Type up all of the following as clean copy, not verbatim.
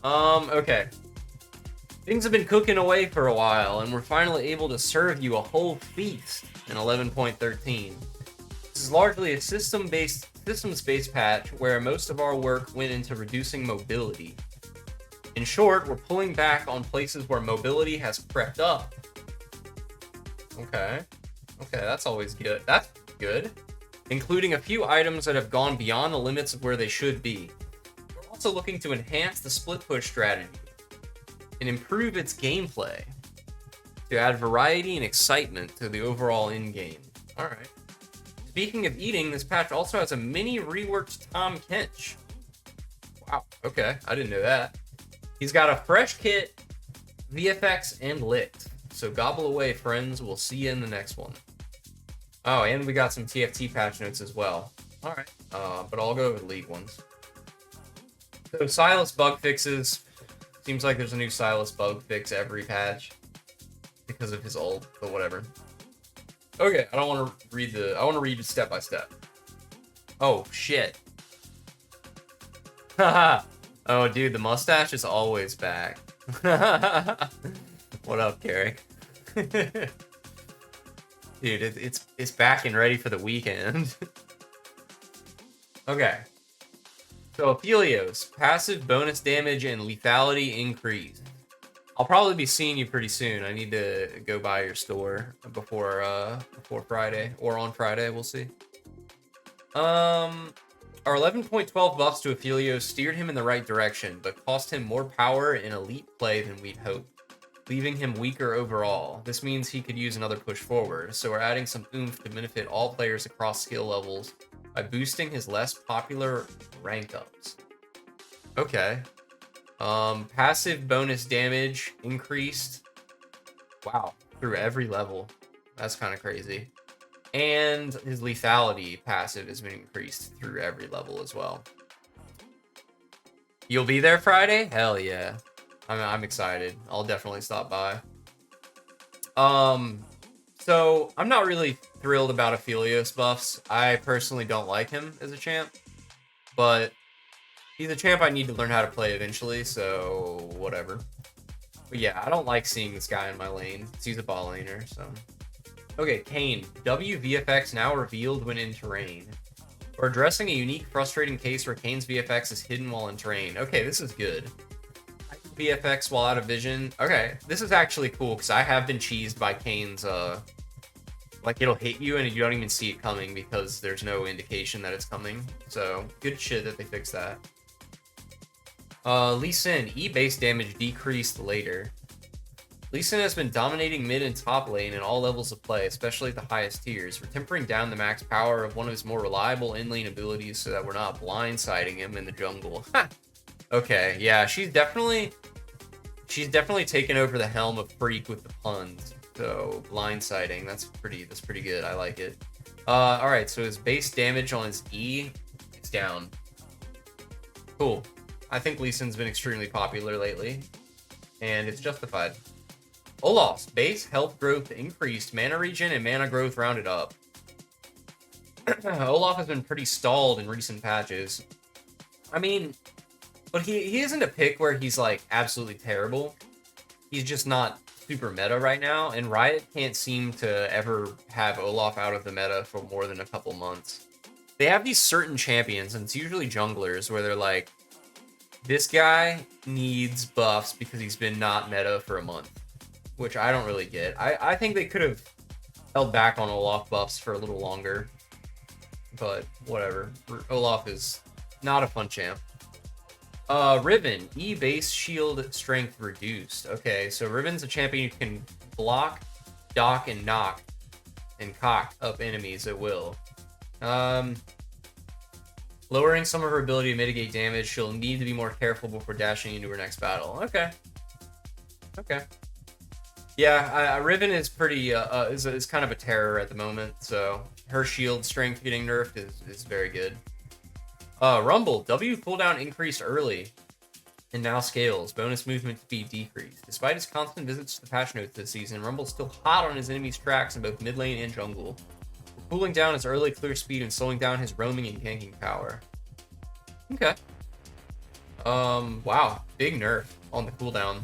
Okay. Things have been cooking away for a while, and we're finally able to serve you a whole feast in 11.13. This is largely a systems-based patch where most of our work went into reducing mobility. In short, we're pulling back on places where mobility has crept up. Okay. Okay, that's always good. That's good. Including a few items that have gone beyond the limits of where they should be. We're also looking to enhance the split push strategy and improve its gameplay to add variety and excitement to the overall in-game. Alright. Speaking of eating, this patch also has a mini reworked Tom Kench. Wow, okay, I didn't know that. He's got a fresh kit, VFX, and lit. So gobble away, friends. We'll see you in the next one. Oh, and we got some TFT patch notes as well. Alright, but I'll go over the League ones. So Silas bug fixes. Seems like there's a new Silas bug fix every patch because of his ult, but whatever. Okay, I want to read it step by step. Oh shit. Haha. Oh dude, the mustache is always back. What up, Carrie? Dude, it's back and ready for the weekend. Okay. So Aphelios, passive bonus damage and lethality increase. I'll probably be seeing you pretty soon. I need to go by your store before Friday, or on Friday, we'll see. Our 11.12 buffs to Aphelios steered him in the right direction, but cost him more power in elite play than we'd hoped, leaving him weaker overall. This means he could use another push forward, so we're adding some oomph to benefit all players across skill levels by boosting his less popular rank ups. Okay. Passive bonus damage increased. Wow. Through every level. That's kind of crazy. And his lethality passive has been increased through every level as well. You'll be there Friday? Hell yeah. I'm excited. I'll definitely stop by. So I'm not really thrilled about Aphelios buffs. I personally don't like him as a champ, but he's a champ I need to learn how to play eventually, so whatever. But yeah, I don't like seeing this guy in my lane. He's a ball laner, so. Okay, Kayn. WVFX now revealed when in terrain. We're addressing a unique, frustrating case where Kayn's VFX is hidden while in terrain. Okay, this is good. VFX while out of vision. Okay, this is actually cool because I have been cheesed by Kayn's, like it'll hit you and you don't even see it coming because there's no indication that it's coming. So good shit that they fixed that. Lee Sin, E base damage decreased later. Lee Sin has been dominating mid and top lane in all levels of play, especially at the highest tiers. We're tempering down the max power of one of his more reliable in-lane abilities so that we're not blindsiding him in the jungle. Ha! Okay, yeah, she's definitely taken over the helm of Freak with the puns. So blindsiding, that's pretty good. I like it. All right, so his base damage on his E, it's down. Cool. I think Lee Sin's been extremely popular lately, and it's justified. Olaf's base health growth increased, mana regen and mana growth rounded up. Olaf has been pretty stalled in recent patches. I mean, but he isn't a pick where he's like absolutely terrible. He's just not super meta right now, and Riot can't seem to ever have Olaf out of the meta for more than a couple months. They have these certain champions, and it's usually junglers, where they're like, this guy needs buffs because he's been not meta for a month, which I don't really get. I think they could have held back on Olaf buffs for a little longer, but whatever. Olaf is not a fun champ. Riven, E base shield strength reduced. Okay, so Riven's a champion who can block, dock, and knock, and cock up enemies at will. Lowering some of her ability to mitigate damage, she'll need to be more careful before dashing into her next battle. Okay. Okay. Yeah, Riven is pretty, is kind of a terror at the moment, so her shield strength getting nerfed is very good. Rumble, W cooldown increased early and now scales. Bonus movement speed decreased. Despite his constant visits to the patch notes this season, Rumble's still hot on his enemy's tracks in both mid lane and jungle, cooling down his early clear speed and slowing down his roaming and ganking power. Okay. Wow, big nerf on the cooldown.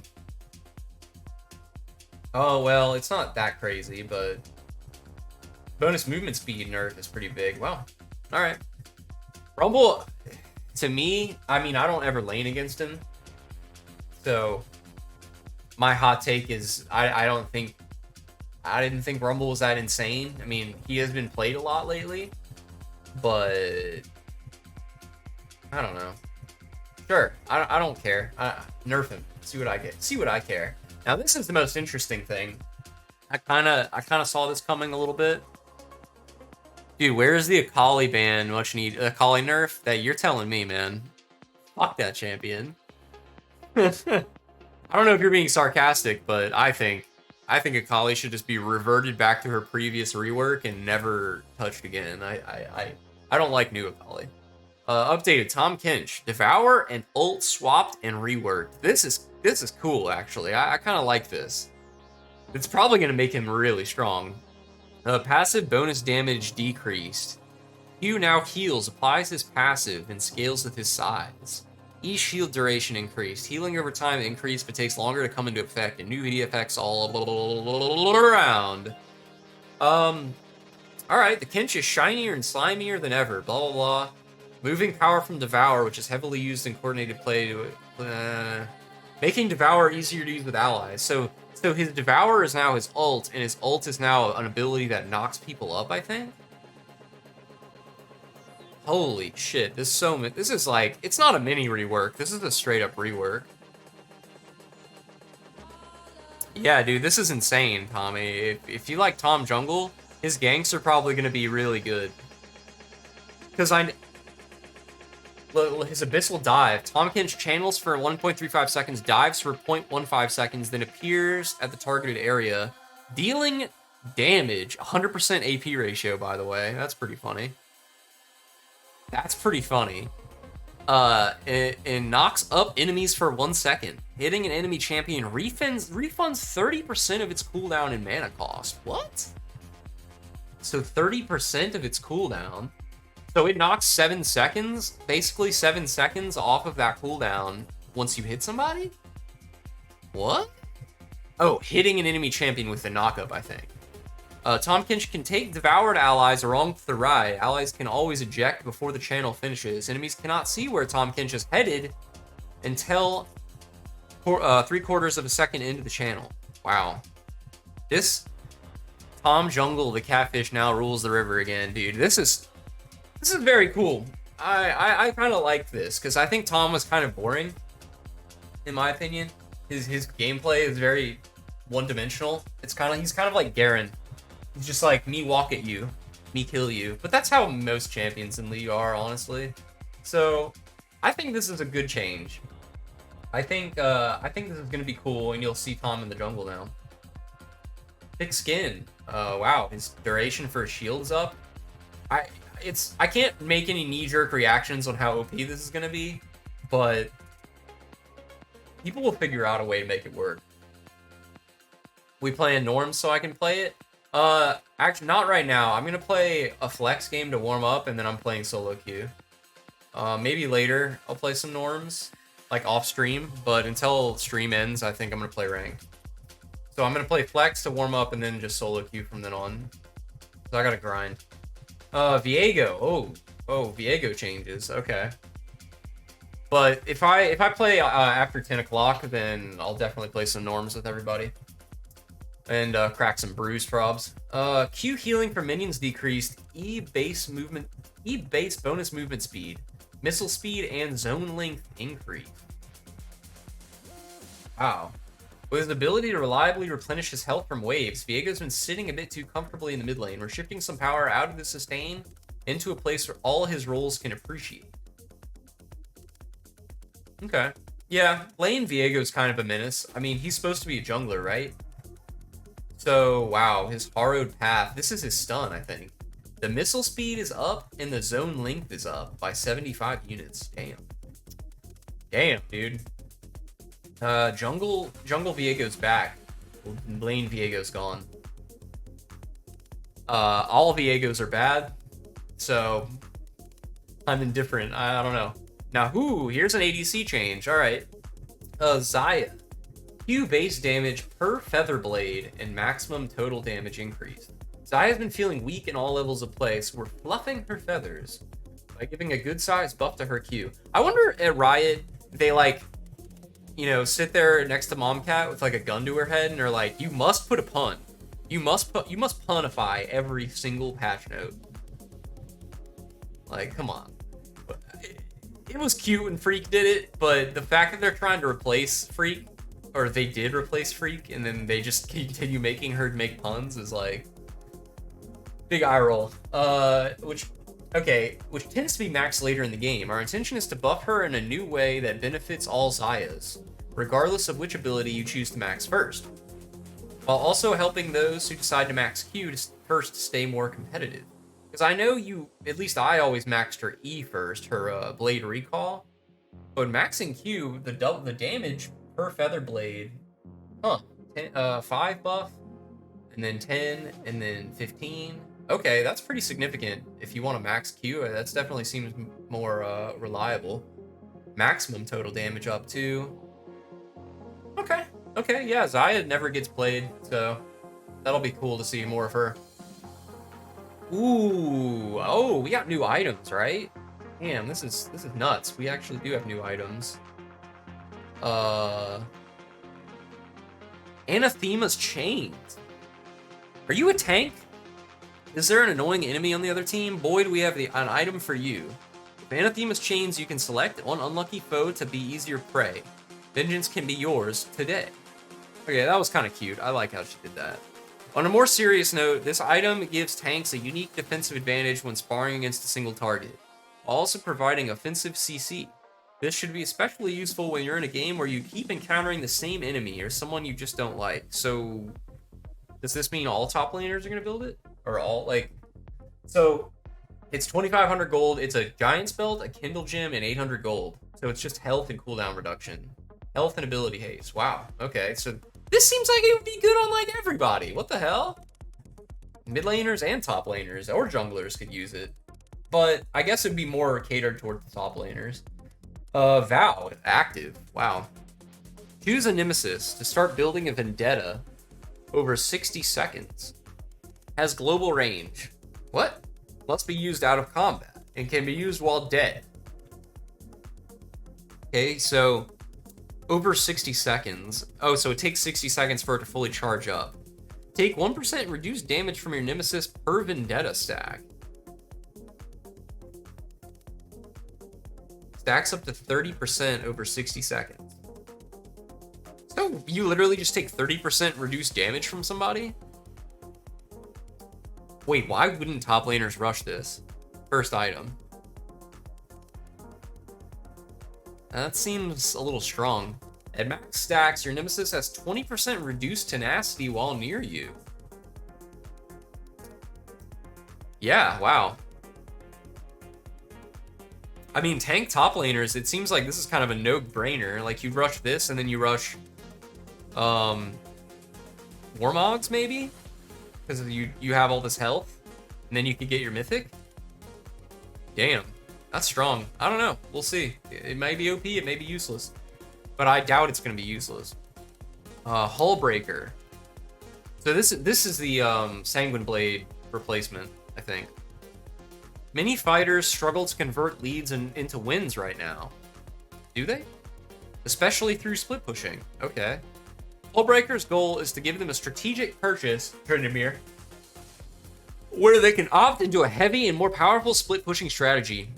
Oh, well, it's not that crazy, but bonus movement speed nerf is pretty big. Wow. All right. Rumble, to me, I mean, I don't ever lane against him. So my hot take is I didn't think Rumble was that insane. I mean, he has been played a lot lately, but I don't know. Sure, I don't care. Nerf him. See what I get. See what I care. Now this is the most interesting thing. I kind of saw this coming a little bit. Dude, where's the Akali ban? Much need Akali nerf? That you're telling me, man. Fuck that champion. I don't know if you're being sarcastic, but I think Akali should just be reverted back to her previous rework and never touched again. I don't like new Akali. Updated Tom Kinch. Devour and ult swapped and reworked. This is cool, actually. I kind of like this. It's probably going to make him really strong. Passive bonus damage decreased. Q now heals, applies his passive, and scales with his size. Each shield duration increased. Healing over time increased, but takes longer to come into effect, and new effects all around. Alright, the Kinch is shinier and slimier than ever, blah blah blah. Moving power from Devour, which is heavily used in coordinated play, making Devour easier to use with allies. So his Devour is now his ult, and his ult is now an ability that knocks people up, I think? Holy shit, this is like, it's not a mini rework, this is a straight up rework. Yeah, dude, this is insane, Tommy. If you like Tom Jungle, his ganks are probably going to be really good. Because his Abyssal Dive. Tom Kinch channels for 1.35 seconds, dives for 0.15 seconds, then appears at the targeted area, dealing damage. 100% AP ratio, by the way. That's pretty funny. That's pretty funny. And knocks up enemies for 1 second. Hitting an enemy champion refunds 30% of its cooldown and mana cost. What? So 30% of its cooldown. So it knocks 7 seconds, basically 7 seconds off of that cooldown once you hit somebody? What? Oh, hitting an enemy champion with the knockup, I think. Tom Kinch can take devoured allies along the right. Allies can always eject before the channel finishes. Enemies cannot see where Tom Kinch is headed until 3/4 of a second into the channel. Wow. This Tom Jungle, the catfish, now rules the river again, dude. This is very cool. I kind of like this because I think Tom was kind of boring, in my opinion. His gameplay is very one-dimensional. He's kind of like Garen. He's just like, me walk at you, me kill you. But that's how most champions in League are, honestly. So I think this is a good change. I think this is gonna be cool, and you'll see Tom in the jungle now. Thick skin. Wow, his duration for his shield's up. I can't make any knee-jerk reactions on how OP this is gonna be, but people will figure out a way to make it work. We playing norms so I can play it? Actually, not right now. I'm gonna play a flex game to warm up, and then I'm playing solo queue. Maybe later I'll play some norms, like off stream, but until stream ends, I think I'm gonna play ranked. So I'm gonna play flex to warm up, and then just solo queue from then on. So I gotta grind. Viego. Oh, Viego changes. Okay. But if I play after 10 o'clock, then I'll definitely play some norms with everybody. And crack some bruise probs. Q healing for minions decreased. E base bonus movement speed. Missile speed and zone length increased. Wow. With his ability to reliably replenish his health from waves, Viego's been sitting a bit too comfortably in the mid lane. We're shifting some power out of the sustain into a place where all his roles can appreciate. Okay. Yeah, lane Viego's kind of a menace. I mean, he's supposed to be a jungler, right? So, wow, his harrowed path. This is his stun, I think. The missile speed is up, and the zone length is up by 75 units. Damn. Damn, dude. Jungle Viego's back. Lane Viego's gone. All Viegos are bad, so I'm indifferent. I don't know. Now, here's an ADC change. All right. Xayah. Q base damage per feather blade and maximum total damage increase. Xayah's been feeling weak in all levels of play, so we're fluffing her feathers by giving a good size buff to her Q. I wonder at Riot, they like, you know, sit there next to Momcat with like a gun to her head and are like, you must put a pun. You must punify every single patch note. Like, come on. It was cute when Freak did it, but the fact that they're trying to replace Freak, or they did replace Freak, and then they just continue making her make puns is like big eye roll. Which tends to be maxed later in the game. Our intention is to buff her in a new way that benefits all Xayahs, regardless of which ability you choose to max first, while also helping those who decide to max Q to first stay more competitive. Because I know at least I always maxed her E first, her Blade Recall. But maxing Q, the damage per Feather Blade, 5 buff, and then 10, and then 15. Okay, that's pretty significant. If you want to max Q, that definitely seems more reliable. Maximum total damage up too. Okay, yeah, Xayah never gets played, so that'll be cool to see more of her. Ooh, oh, we got new items, right? Damn, this is nuts. We actually do have new items. Anathema's Chains. Are you a tank? Is there an annoying enemy on the other team? Boy, do we have an item for you. With Anathema's Chains, you can select one unlucky foe to be easier prey. Vengeance can be yours today. Okay, that was kind of cute. I like how she did that. On a more serious note, this item gives tanks a unique defensive advantage when sparring against a single target, while also providing offensive CC. This should be especially useful when you're in a game where you keep encountering the same enemy or someone you just don't like. So, does this mean all top laners are going to build it? Or all, like... So, it's 2,500 gold, it's a Giant's Belt, a Kindle Gem, and 800 gold. So it's just health and cooldown reduction. Health and ability haste. Wow, okay, so... This seems like it would be good on, like, everybody. What the hell? Mid laners and top laners, or junglers could use it. But I guess it'd be more catered towards the top laners. Vow, active. Wow. Choose a nemesis to start building a vendetta over 60 seconds. Has global range. What? Must be used out of combat and can be used while dead. Okay, so... Over 60 seconds. Oh, so it takes 60 seconds for it to fully charge up. Take 1% reduced damage from your nemesis per vendetta stack. Stacks up to 30% over 60 seconds. So you literally just take 30% reduced damage from somebody? Wait, why wouldn't top laners rush this? First item. That seems a little strong. At max stacks, your nemesis has 20% reduced tenacity while near you. Yeah, wow. I mean, tank top laners, it seems like this is kind of a no-brainer. Like, you'd rush this, and then you rush... Warmogs, maybe? Because you have all this health, and then you could get your mythic? Damn. That's strong. I don't know. We'll see. It may be OP, it may be useless. But I doubt it's going to be useless. Hullbreaker. So this is the Sanguine Blade replacement, I think. Many fighters struggle to convert leads into wins right now. Do they? Especially through split pushing. Okay. Hullbreaker's goal is to give them a strategic purchase, Trindamir, where they can opt into a heavy and more powerful split pushing strategy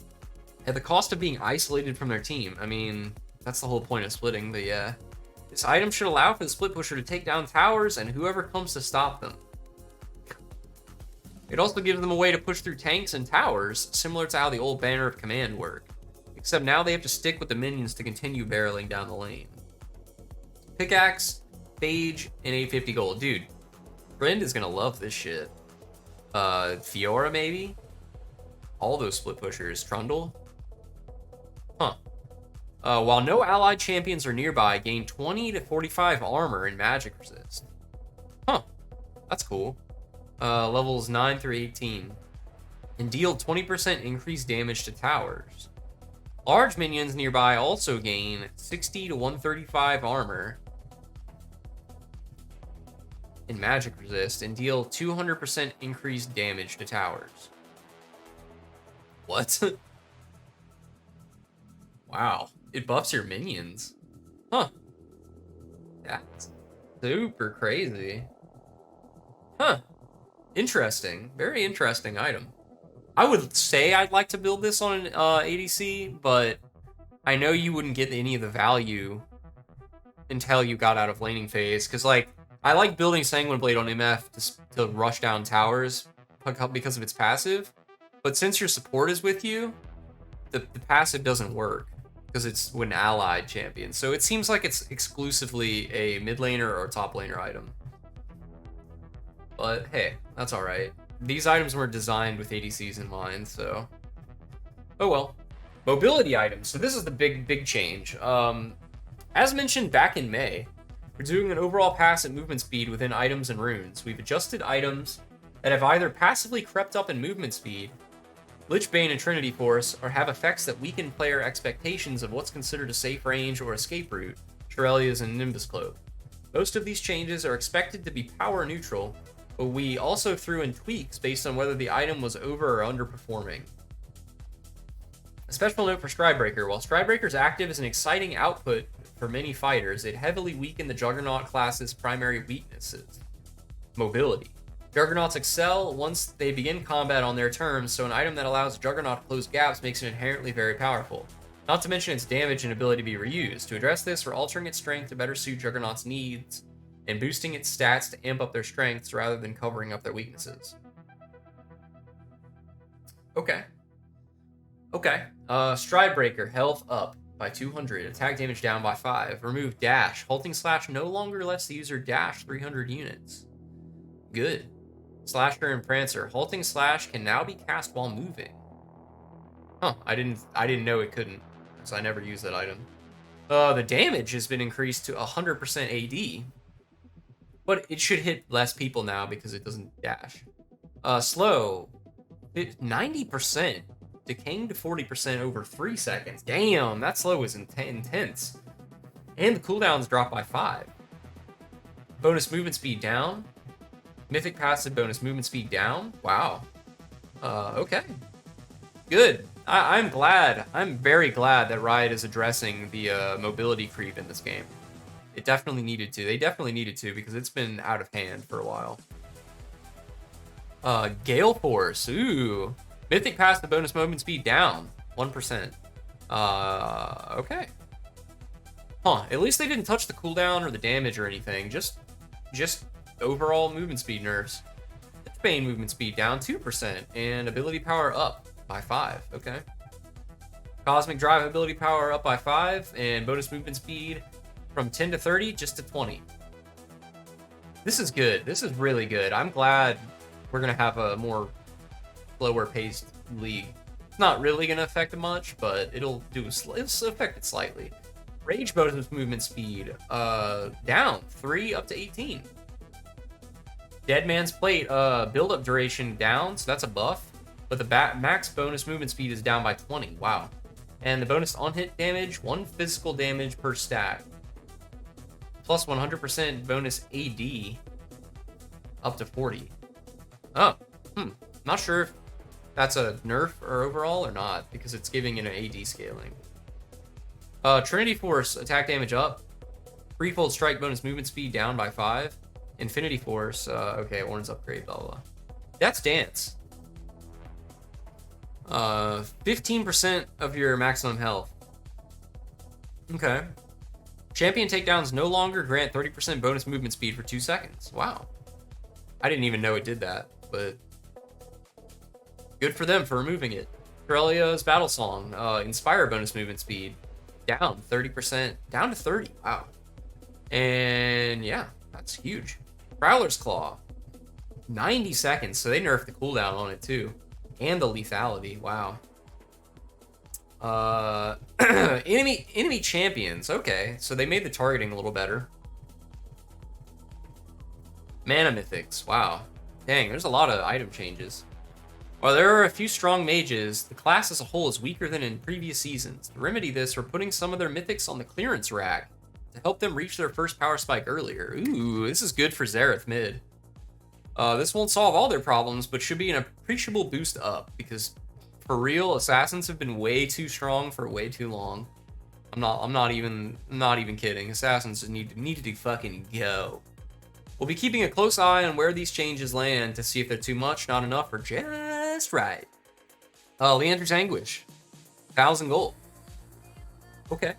at the cost of being isolated from their team. I mean, that's the whole point of splitting, but yeah. This item should allow for the split pusher to take down towers and whoever comes to stop them. It also gives them a way to push through tanks and towers, similar to how the old Banner of Command worked. Except now they have to stick with the minions to continue barreling down the lane. Pickaxe, Phage, and 850 gold. Dude, Friend is gonna love this shit. Fiora, maybe? All those split pushers. Trundle? Huh. While no allied champions are nearby, gain 20 to 45 armor and magic resist. Huh. That's cool. Levels 9 through 18. And deal 20% increased damage to towers. Large minions nearby also gain 60 to 135 armor and magic resist and deal 200% increased damage to towers. What? Wow. It buffs your minions. Huh. That's super crazy. Huh. Interesting. Very interesting item. I would say I'd like to build this on an ADC, but I know you wouldn't get any of the value until you got out of laning phase. Because, like, I like building Sanguine Blade on MF to rush down towers because of its passive. But since your support is with you, the passive doesn't work because it's an allied champion. So it seems like it's exclusively a mid laner or top laner item. But hey, that's all right. These items were designed with ADCs in mind, so... Oh well. Mobility items. So this is the big change. As mentioned back in May, we're doing an overall passive movement speed within items and runes. We've adjusted items that have either passively crept up in movement speed, Lich Bane and Trinity Force, or have effects that weaken player expectations of what's considered a safe range or escape route, Shurelya's and Nimbus Cloak. Most of these changes are expected to be power neutral, but we also threw in tweaks based on whether the item was over or underperforming. A special note for Stridebreaker. While Stridebreaker is active as an exciting output for many fighters, it heavily weakened the Juggernaut class's primary weaknesses. Mobility. Juggernauts excel once they begin combat on their terms, so an item that allows Juggernaut to close gaps makes it inherently very powerful. Not to mention its damage and ability to be reused. To address this, we're altering its strength to better suit Juggernaut's needs, and boosting its stats to amp up their strengths rather than covering up their weaknesses. Okay. Stridebreaker, health up by 200, attack damage down by 5. Remove dash. Halting slash no longer lets the user dash 300 units. Good. Slasher and Prancer. Halting slash can now be cast while moving. Huh, I didn't know it couldn't, because I never used that item. The damage has been increased to 100% AD. But it should hit less people now because it doesn't dash. Slow. 90%. Decaying to 40% over 3 seconds. Damn, that slow is intense. And the cooldowns drop by 5. Bonus movement speed down. Mythic passive bonus movement speed down. Wow. Okay. Good. I'm glad. I'm very glad that Riot is addressing the mobility creep in this game. It definitely needed to. They definitely needed to because it's been out of hand for a while. Gale Force. Ooh. Mythic passive bonus movement speed down. 1%. Okay. Huh. At least they didn't touch the cooldown or the damage or anything. Just overall movement speed nerfs. Lich Bane movement speed down 2%. And ability power up by 5. Okay. Cosmic Drive ability power up by 5. And bonus movement speed from 10 to 30, just to 20. This is good. This is really good. I'm glad we're going to have a more slower paced league. It's not really going to affect it much, but it'll affect it slightly. Rage bonus movement speed down 3 up to 18. Dead Man's Plate build-up duration down, so that's a buff. But the max bonus movement speed is down by 20. Wow. And the bonus on-hit damage, 1 physical damage per stack. Plus 100% bonus AD up to 40. Oh, not sure if that's a nerf or overall or not, because it's giving it an AD scaling. Trinity Force attack damage up. Threefold Strike bonus movement speed down by 5. Infinity Force, okay, Orange upgrade, blah, blah, blah. That's Dance. 15% of your maximum health. Okay. Champion takedowns no longer grant 30% bonus movement speed for 2 seconds. Wow. I didn't even know it did that, but good for them for removing it. Shurelya's Battle Song, Inspire bonus movement speed down 30%, down to 30. Wow. And yeah, that's huge. Prowler's Claw, 90 seconds, so they nerfed the cooldown on it too. And the lethality, wow. Enemy champions, okay, so they made the targeting a little better. Mana mythics, wow. Dang, there's a lot of item changes. While there are a few strong mages, the class as a whole is weaker than in previous seasons. To remedy this, we're putting some of their mythics on the clearance rack to help them reach their first power spike earlier. Ooh, this is good for Xerath mid. This won't solve all their problems, but should be an appreciable boost up, because for real, assassins have been way too strong for way too long. I'm not even kidding. Assassins need to fucking go. We'll be keeping a close eye on where these changes land to see if they're too much, not enough, or just right. Leander's Anguish. 1,000 gold. Okay.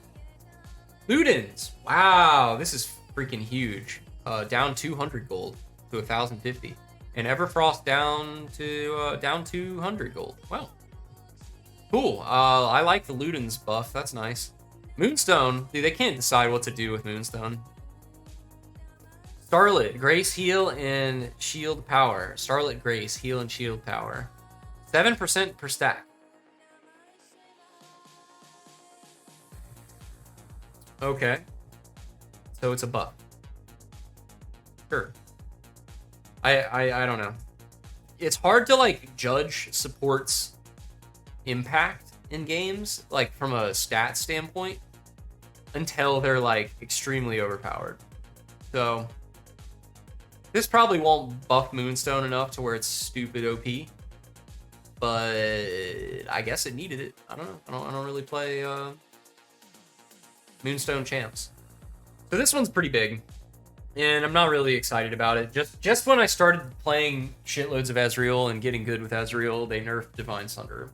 Ludens. Wow, this is freaking huge. Down 200 gold to 1,050. And Everfrost down 200 gold. Wow. Cool. I like the Ludens buff. That's nice. Moonstone. Dude, they can't decide what to do with Moonstone. Starlit, Grace, Heal, and Shield Power. Starlit, Grace, Heal, and Shield Power. 7% per stack. Okay. So it's a buff. Sure. I don't know. It's hard to, like, judge support's impact in games, like, from a stat standpoint, until they're, like, extremely overpowered. So this probably won't buff Moonstone enough to where it's stupid OP, but I guess it needed it. I don't know. I don't really play Moonstone champs. So this one's pretty big, and I'm not really excited about it. Just when I started playing shitloads of Ezreal and getting good with Ezreal, they nerfed Divine Sunder.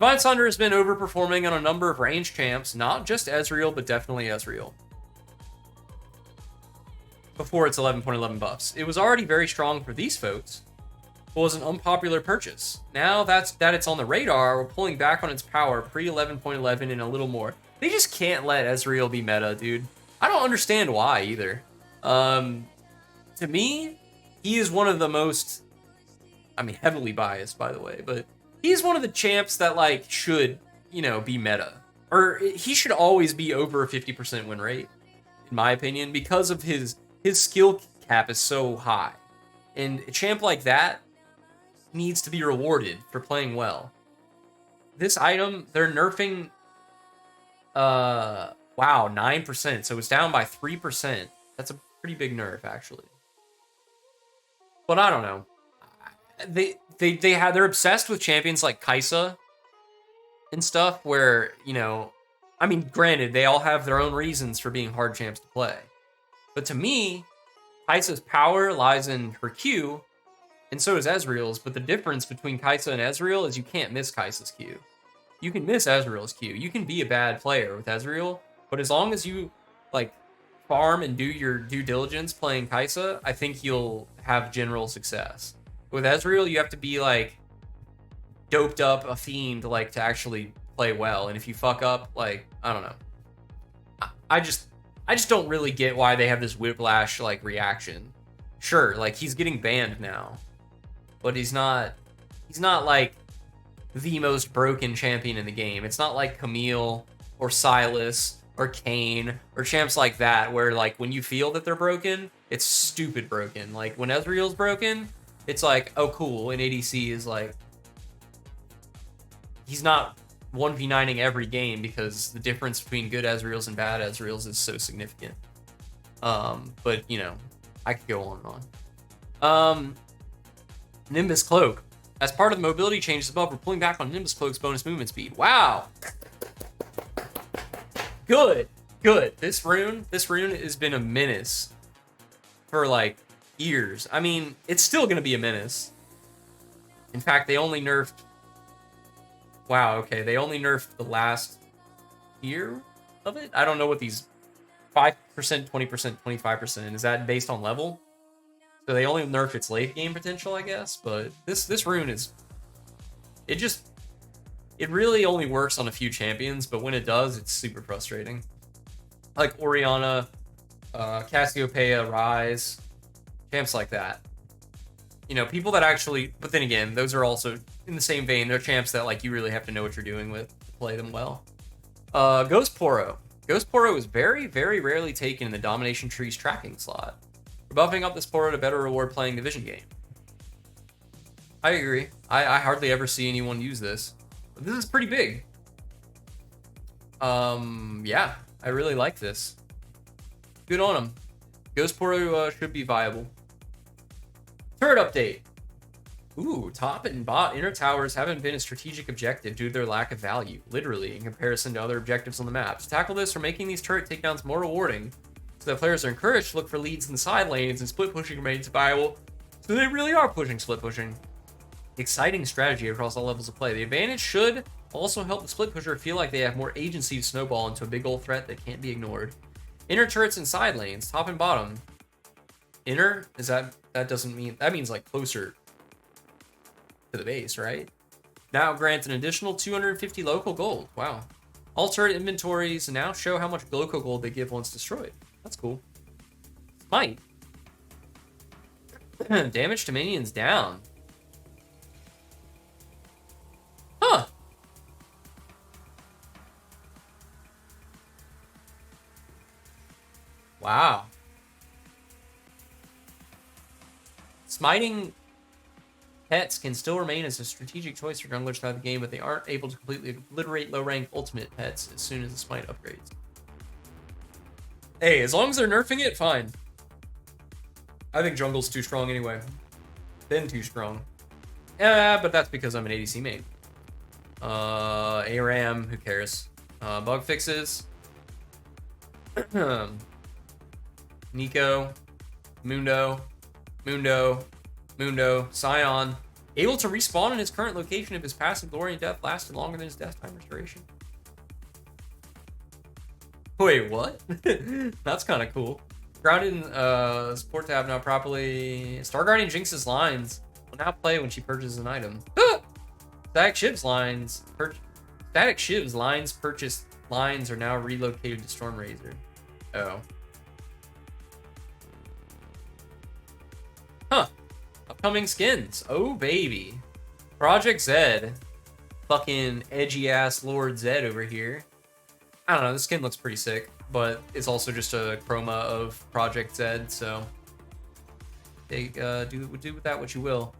Divine Sunder has been overperforming on a number of range champs, not just Ezreal, but definitely Ezreal. Before its 11.11 buffs. It was already very strong for these folks, but was an unpopular purchase. Now that it's on the radar, we're pulling back on its power pre 11.11 and a little more. They just can't let Ezreal be meta, dude. I don't understand why either. To me, he is one of the most, I mean, heavily biased, by the way, but he's one of the champs that, like, should, you know, be meta. Or he should always be over a 50% win rate, in my opinion, because of his skill cap is so high. And a champ like that needs to be rewarded for playing well. This item, they're nerfing, wow, 9%. So it's down by 3%. That's a pretty big nerf, actually. But I don't know. They're obsessed with champions like Kai'Sa and stuff where, you know, I mean, granted, they all have their own reasons for being hard champs to play. But to me, Kai'Sa's power lies in her Q, and so does Ezreal's, but the difference between Kai'Sa and Ezreal is you can't miss Kai'Sa's Q. You can miss Ezreal's Q. You can be a bad player with Ezreal, but as long as you, like, farm and do your due diligence playing Kai'Sa, I think you'll have general success. With Ezreal, you have to be, like, doped up a fiend, like, to actually play well, and if you fuck up, like, I don't know. I just don't really get why they have this whiplash, like, reaction. Sure, like, he's getting banned now, but he's not, like, the most broken champion in the game. It's not like Camille or Silas or Kayn or champs like that, where, like, when you feel that they're broken, it's stupid broken. Like, when Ezreal's broken, it's like, oh, cool, and ADC is, like, he's not 1v9ing every game because the difference between good Ezreals and bad Ezreals is so significant. But, you know, I could go on and on. Nimbus Cloak. As part of the mobility changes above, we're pulling back on Nimbus Cloak's bonus movement speed. Wow! Good. This rune has been a menace for, like, years. I mean, it's still going to be a menace. In fact, they only nerfed... Wow, okay, they only nerfed the last tier of it? I don't know what these 5%, 20%, 25%, is that based on level? So they only nerfed its late game potential, I guess, but this rune is... It really only works on a few champions, but when it does, it's super frustrating. Like Orianna, Cassiopeia, Ryze, champs like that. You know, people that actually... But then again, those are also, in the same vein, they're champs that, like, you really have to know what you're doing with to play them well. Ghost Poro. Ghost Poro is very, very rarely taken in the Domination Tree's tracking slot. We're buffing up this Poro to better reward playing the Vision game. I agree. I hardly ever see anyone use this. But this is pretty big. Yeah, I really like this. Good on him. Ghost Portal should be viable. Turret update. Ooh, top and bot inner towers haven't been a strategic objective due to their lack of value, literally, in comparison to other objectives on the map. To tackle this, we're making these turret takedowns more rewarding, so that players are encouraged to look for leads in the side lanes, and split pushing remains viable, so they really are pushing split pushing. Exciting strategy across all levels of play. The advantage should also help the split pusher feel like they have more agency to snowball into a big old threat that can't be ignored. Inner turrets and side lanes, top and bottom. Inner, is that doesn't mean, that means like closer to the base, right? Now grant an additional 250 local gold. Wow. All turret inventories now show how much local gold they give once destroyed. That's cool. Smite. Damage to minions down. Huh. Wow. Smiting pets can still remain as a strategic choice for junglers throughout the game, but they aren't able to completely obliterate low-rank ultimate pets as soon as the smite upgrades. Hey, as long as they're nerfing it, fine. I think jungle's too strong anyway. Been too strong. Yeah, but that's because I'm an ADC main. ARAM, who cares? Bug fixes. Nico, Mundo, Scion. Able to respawn in his current location if his passive glory and death lasted longer than his death time restoration. Wait, what? That's kind of cool. Grounded in support tab now properly. Star Guardian Jinx's lines will now play when she purchases an item. Static Shiv's lines purchased lines are now relocated to Storm Razor. Oh. Huh. Upcoming skins. Oh, baby. Project Zed. Fucking edgy ass Lord Zed over here. I don't know. This skin looks pretty sick, but it's also just a chroma of Project Zed, so they do with that what you will.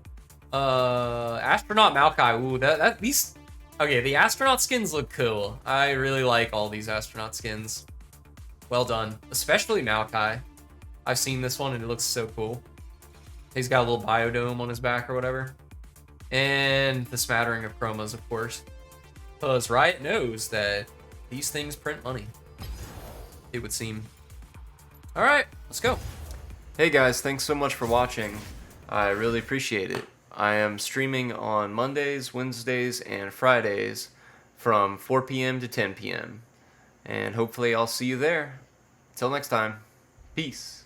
Astronaut Maokai. Ooh, these. Okay, the astronaut skins look cool. I really like all these astronaut skins. Well done, especially Maokai. I've seen this one and it looks so cool. He's got a little biodome on his back or whatever. And the smattering of chromas, of course. Because Riot knows that these things print money, it would seem. All right, let's go. Hey guys, thanks so much for watching. I really appreciate it. I am streaming on Mondays, Wednesdays, and Fridays from 4 p.m. to 10 p.m. And hopefully I'll see you there. Till next time, peace.